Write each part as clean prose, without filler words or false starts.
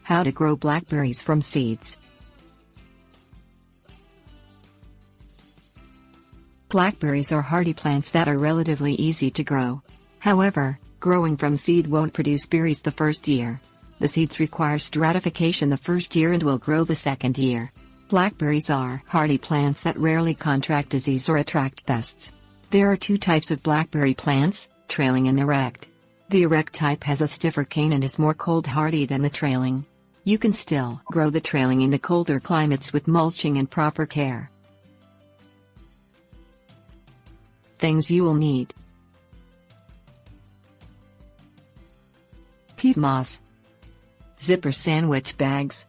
How to grow blackberries from seeds. Blackberries are hardy plants that are relatively easy to grow. However, growing from seed won't produce berries the first year. The seeds require stratification the first year and will grow the second year. Blackberries are hardy plants that rarely contract disease or attract pests. There are two types of blackberry plants, trailing and erect. The erect type has a stiffer cane and is more cold hardy than the trailing. You can still grow the trailing in the colder climates with mulching and proper care. Things you will need: peat moss, zipper sandwich bags.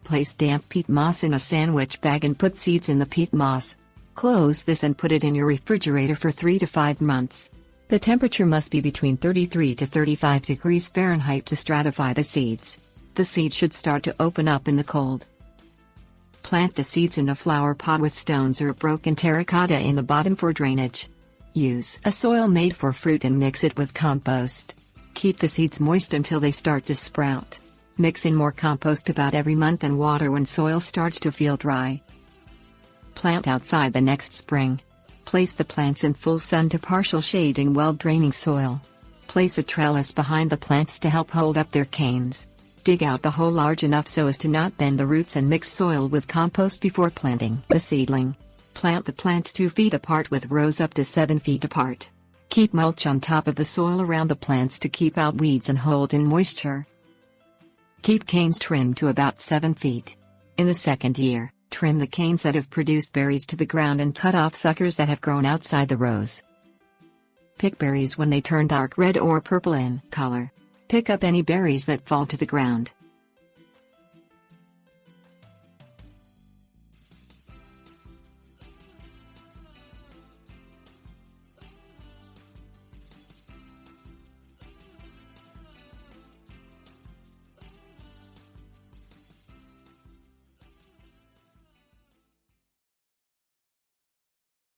Place damp peat moss in a sandwich bag and put seeds in the peat moss. Close this and put it in your refrigerator for 3 to 5 months. The temperature must be between 33 to 35 degrees Fahrenheit to stratify the seeds. The seeds should start to open up in the cold. Plant the seeds in a flower pot with stones or broken terracotta in the bottom for drainage. Use a soil made for fruit and mix it with compost. Keep the seeds moist until they start to sprout. Mix in more compost about every month and water when soil starts to feel dry. Plant outside the next spring. Place the plants in full sun to partial shade in well-draining soil. Place a trellis behind the plants to help hold up their canes. Dig out the hole large enough so as to not bend the roots and mix soil with compost before planting the seedling. Plant the plants 2 feet apart with rows up to 7 feet apart. Keep mulch on top of the soil around the plants to keep out weeds and hold in moisture. Keep canes trimmed to about 7 feet. In the second year, trim the canes that have produced berries to the ground and cut off suckers that have grown outside the rows. Pick berries when they turn dark red or purple in color. Pick up any berries that fall to the ground.